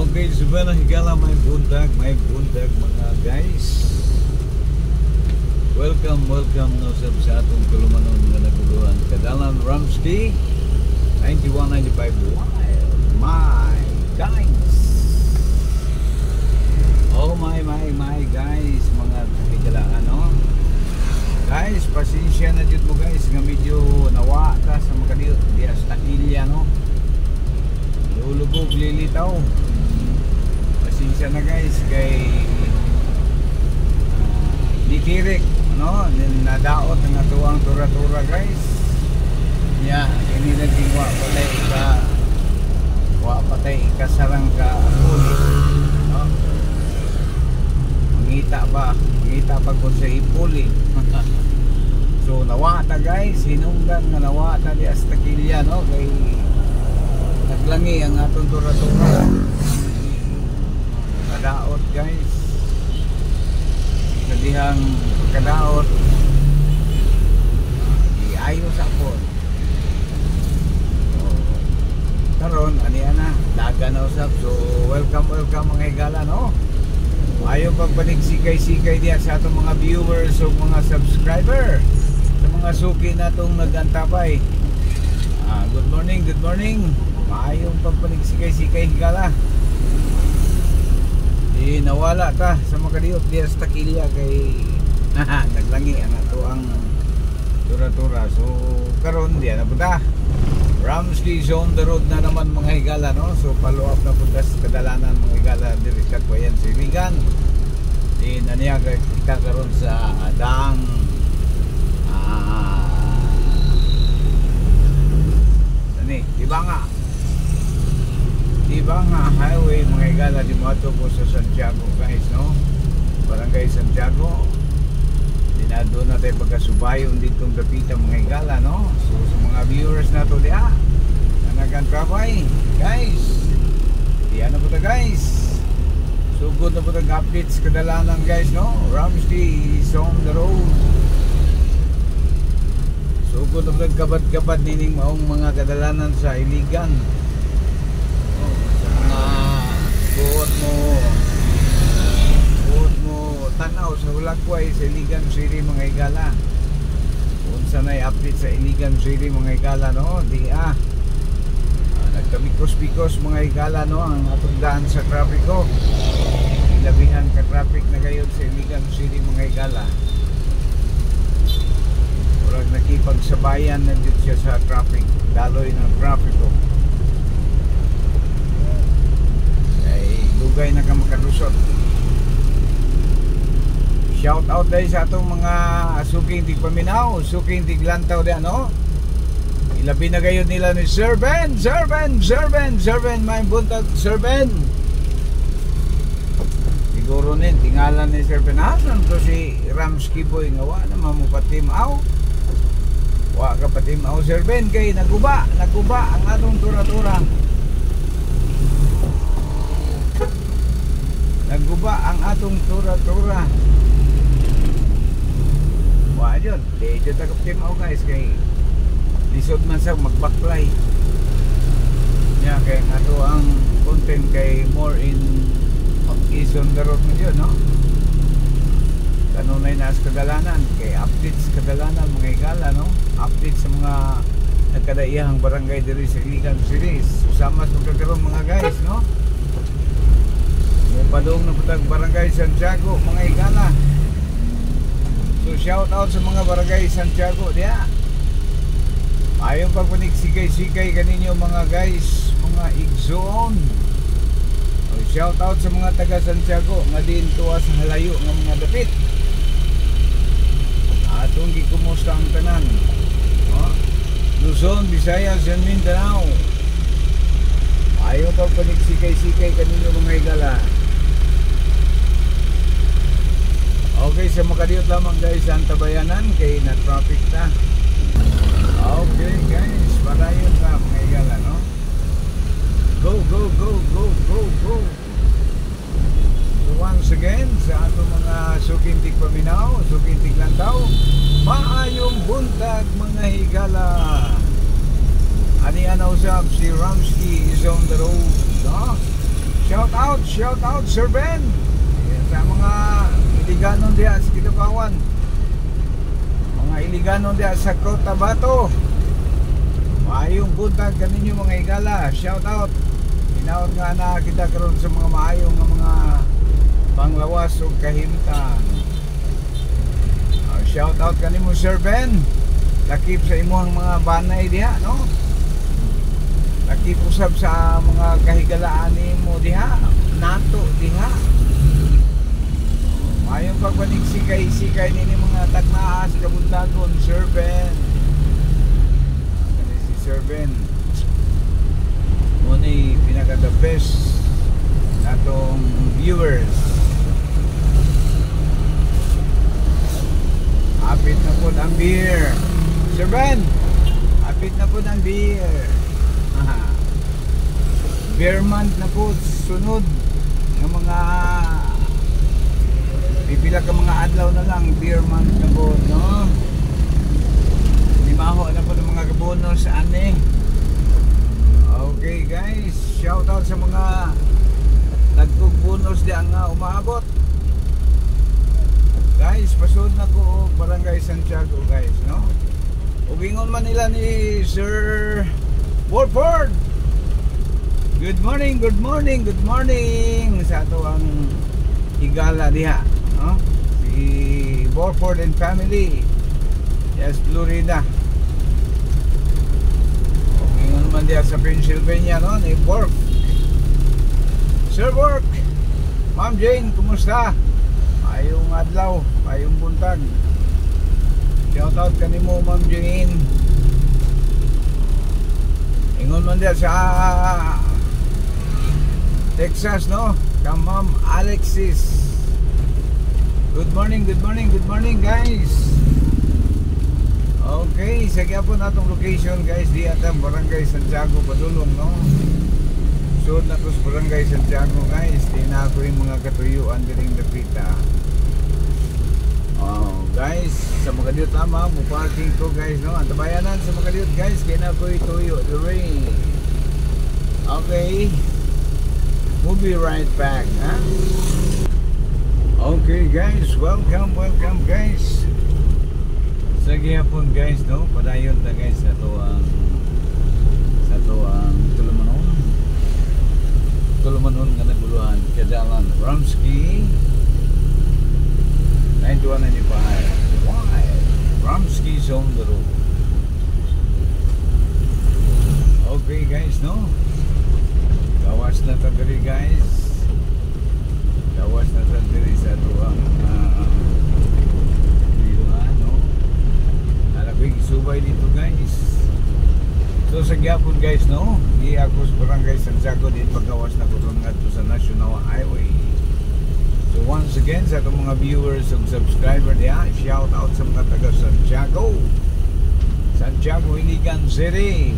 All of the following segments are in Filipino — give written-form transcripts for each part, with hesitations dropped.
Okay, Subana Higala, may buntag mga guys. Welcome no sa atong kulumanon nga naguluhan. Kadalan Ramsky 9195 Wild. My guys. Oh my guys, mga higala ano. Guys, pasensya na jud mo guys nga medyo nawa ta sa makadiyot dias takilya no. Lulubog lilitaw. Pasensya na guys kay ditirik no, nadaot nga tuwang tura-tura guys. Ya, ini lagi wa patay kasarang ka apuli no. Mangita pa ko sa ipuli. So nawata guys, hinungdan nga nawata di hasta kilya no kay naglangi ang atong tura-tura. Kadaot guys. Kadihang kadaot. Iayo sa po. Karon ani ana daga na usab. So welcome mga higala no. Ayaw pagbalik sikay-sikay diya sa atong mga viewers o mga subscriber, sa mga suki natong nagantabay. Good morning. Maayong pagbalik sikay-sikay higala. Di nawala ta sa makadiyot diya sa takilya kay naglangi ang ato ang tura-tura. So karon diya na punta Ramsky on the road na naman mga higala no. So follow up na punta sa kadalanan mga higala diri sa Kuyan Siligan. Di naniyaga kita karon sa daang Ibanga Highway mga higala di moto po sa Santiago guys no. Barangay Santiago. Dinado na tayo pagkasubayon ditong dapita mga higala no. So sa mga viewers na to diha na nagantrabay guys, diyan na po ta guys. So good na po ta updates kadalanan guys no. Ramsky is on the road. So good na po ta gabat-gabat nining maong mga kadalanan sa Iligan. Sa mga buot mo tanaw sa Hulagway sa Iligan City mga higala. Unsa nay update sa Iligan City mga higala no. Nagkamikos-pikos mga higala no ang atong daan sa trapiko. Ilabihan ka traffic na gayon sa Iligan City mga higala. Murag nakipagsabayan na dito siya sa traffic, daloy ng trapiko. Lugay na ka makalusot. Shout out dahil sa atong mga suking tigpaminaw, suking tiglantaw di ano. Ilabi na gayon nila ni Sir Ben, may buntag Sir Ben. Siguro nin tingalan ni Sir Ben asan to si Ramsky boy nga wa na mamupatimaw. Wa ka patimaw Sir Ben kay naguba ang atong tura-tura. Naguba ang atong tura-tura. Wa yun, di dito takap timaw guys kay lisod man sa magbaklay. Nya kay ato ang content kay more in is on the road mo yun no. Kanunay na sa kadalanan kay updates kadalanan mga higala no. Updates sa mga nagkadaiyahang barangay diri sa Iligan City. Susama sa kagkaroon mga guys no. Padung na putag barangay Santiago mga higala. So shout out sa mga barangay Santiago diya. Ayaw pagpanik sikay-sikay kaninyo mga guys, mga igsoon. Shout out sa mga taga Santiago nga din tuwa sa halayo ng mga dapit. Atong gikumusta ang tanan. Luzon, Visayas, and Mindanao. Ayaw pagpanik sikay-sikay kaninyo mga higala. Okay, sa makadiyot lamang guys ang tabayanan kay na traffic ta. Okay guys, padayon ta mga higala no. Go. So once again sa ato mga suking tigpaminaw, suking tiglantaw, maayong buntag mga higala. Ani ana usab si Ramsky is on the road no? Shout out out, Sir Ben. Ayan, sa mga iliganon diya sa Kidapawan, mga iliganon diya sa Cotabato, maayong buntag kaninyo mga higala. Shout out. Hinaot nga na kita karon sa mga maayong nga mga panglawas o kahimtang. Shout out kanimo Sir Ben. Lakip sa imuhang mga banay diha, no? Lakip usab sa mga kahigalaan nimo diha, nato diha. Mayong pagpanig-sikay-sikay nini mga tagnaas kabuntagon Sir Ben. Si Sir Ben muna pinaka the best natong viewers. Apit na po ang beer Sir Ben, apit na po ang beer. Beer month na po sunod ng mga pipila ka mga adlaw na lang. Beer month na po, no? Limaho na po ng mga bonus ani. Okay guys, shout out sa mga nagtug-bonus di ang umaabot. Guys, pasod na ko Barangay Santiago guys, no? Ugingon man nila ni Sir Warford. Good morning sa ato ang higala diha, no? Si Warford and family. Yes, Florida. Ugingon man diha sa Pennsylvania, no? Ni Bork. Sir Bork, Ma'am Jane, kumusta? Ayong adlaw, ayong buntag. Shout out kanimo Ma'am Jane. Ingon man dia sa Texas, no? Ka Ma'am Alexis. Good morning guys. Okay, sa gyapon natong location guys, di atang Barangay Santiago Padulong, no? Sud na to sa Barangay Santiago guys. Di na ako yung mga katuyuan diring dapita. Oh, guys, sa Makadiyot tama, mo parking ko guys, no? Ang tabayanan sa Makadiyot guys, kaya na ko ituyo the rain. Okay, we'll be right back, ha? Okay guys, welcome guys. Sa gihapon guys, no? Padayon ta guys sa to ang Tulumanon nga naguluhan Kadalan Ramsky 9195. Why? Ramsky's on the road. Okay guys, no? Gawas na ta diri guys. Gawas na ta diri sa tuwang biluhan, no? Nalabig subay dito guys. So sa gyapon guys, no? Di ako sa Barangay Santiago din paggawas na ko nga to sa National Highway. So once again sa itong mga viewers ug subscriber diya, shout out sa mga taga Santiago, Iligan City.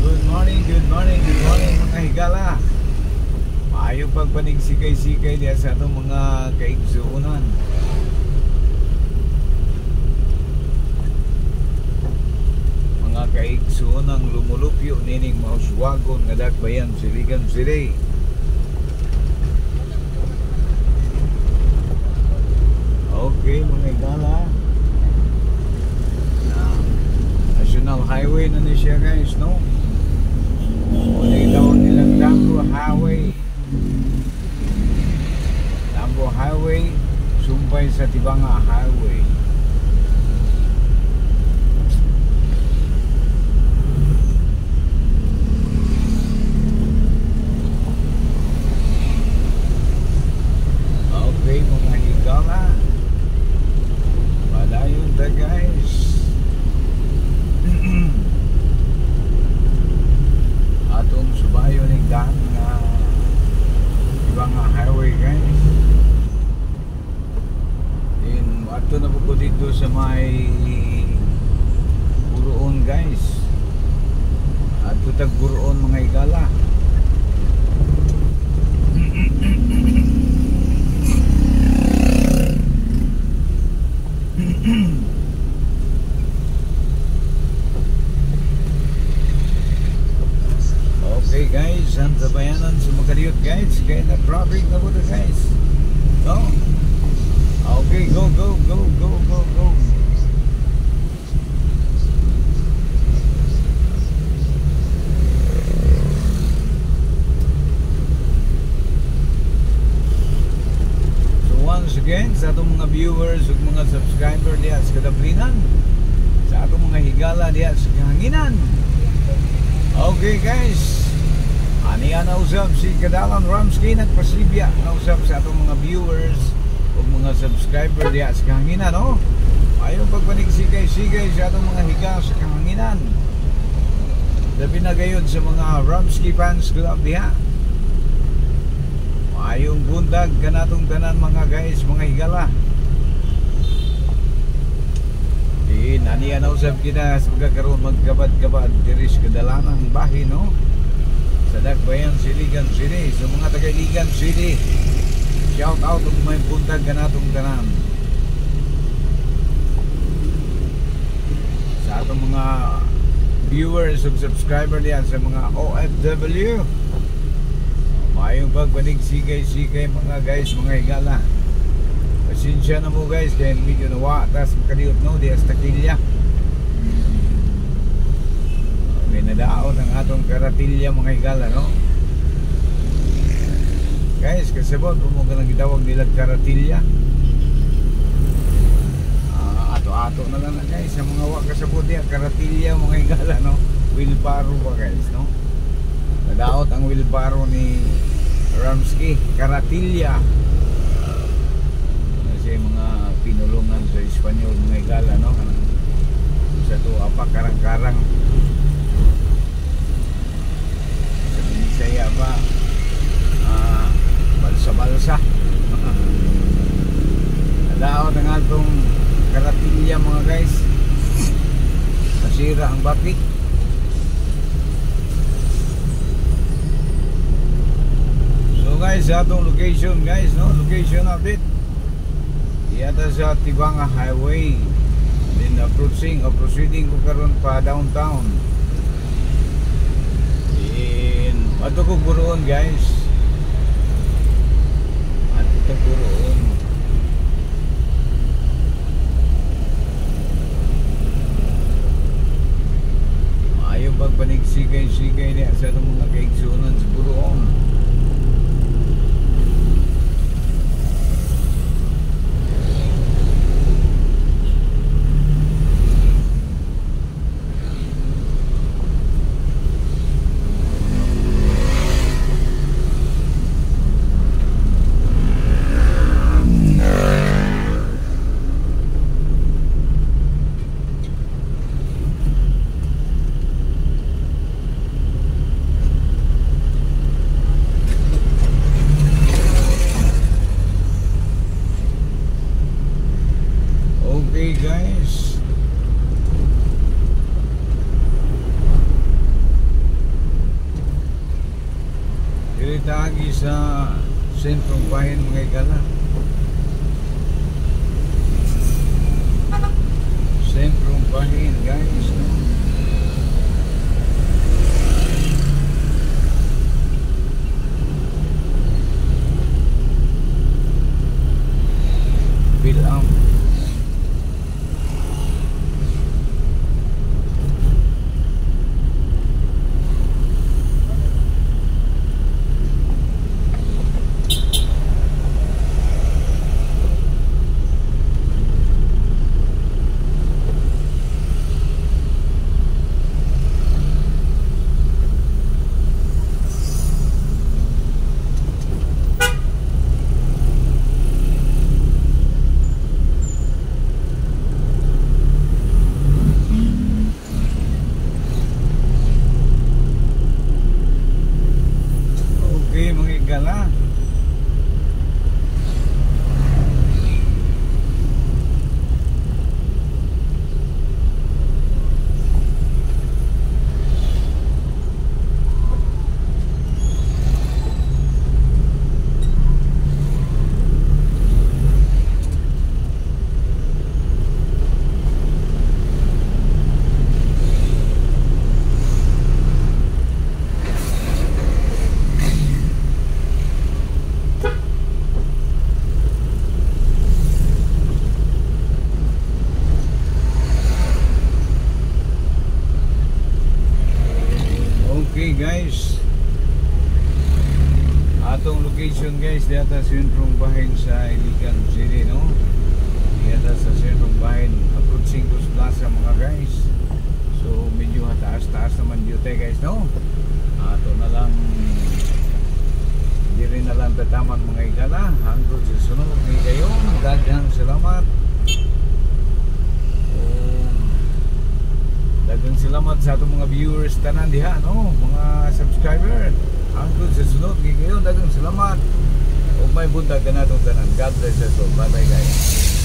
Good morning mga higala. Maayo pagpanig-sikay-sikay diya sa itong mga kaigsuunan. Mga kaigsuunang lumulupyo nining mauswagon nga dakbayan sa Iligan City. Okay mga higala, National Highway na ni siya guys, no? Unay tawag nilang Dambo Highway sumpay sa Tibanga Highway. Okay mga higala, padayon ta guys. Atong subayo ning daan nga Tibanga Highway guys. Ato na po sa Makadiyot guys, kaya na traffic na po to guys. No? Okay, go, go, go, go, go, go. Once again, sa atong mga viewers ug mga subscriber diya sa Kadaplinan, sa atong mga higala diya sa Kahanginan. Okay guys, aniya na usab si Kadalan Ramsky nagpasibya na usab sa atong mga viewers ug mga subscriber diya sa Kahanginan, no? Ayaw pagpanig-sigay-sigay sa atong mga higala sa Kahanginan. Labi na gayud sa mga Ramsky fans club diya. Ayong bundag kanatong tanan mga guys, mga higala. Di naniya na usab kita sa pagkakaroon magkabad-kabad diri sa Kadalanang bahin, no? Sa Dakbayan Siligan City, sa mga taga Iligan City. Shout out ug may bundag kanatong tanan. Sa atong mga viewers ug subscriber diyan sa mga OFW. Mayong pagpanig-sigay-sigay mga guys, mga higala. Pasensya na mo guys, kaya medyo nawa tas makaliot no, di hasta kilya. Okay, nadaot ang atong karatilya mga higala, no? Guys, kasabot kung mo ganang gitawag nila karatilya, ato-ato na lang na guys, sa mga wak kasabot yan, karatilya mga higala, no? Wheelbarrow pa guys, no? Nadaot ang wheelbarrow ni Ramsky, karatilya. Kasi mga pinulungan sa Espanyol mga higala, no? Sa to apa karang-karang sa Binisaya pa, balsa-balsa. Nadaot ang atong karatilya mga guys, nasira ang bakit. So guys, sa atong location guys, no? Location update. Iyata sa Tibanga Highway. Then proceeding ko karon pa downtown. In ato ko Buroon guys. Ato ko Buroon. Ayaw pagpanig-sigay-sigay niya sa itong mga kaigsunan sa Buroon. Okay guys, diretagi sa sentrong bayan mga higala. Sentrong bayan guys, no? Bilang mga higala. Okay guys, atong location guys diyata sa sentrong bahin sa Iligan City, no? Diyata sa sentrong bahin approaching Gus Plaza mga guys. So medyo taas-taas naman dito guys, no? Ato na lang, hindi rin na lang tataman mga igala. Hanggang sa sunod ni kayo, daghang salamat. Daghang salamat sa atong mga viewers tanan diha, no? Mga subscriber. Hangtod sa sunod ni kayo, daghang salamat. Ug may buntag kanatong tanan. God bless us all. Bye bye guys.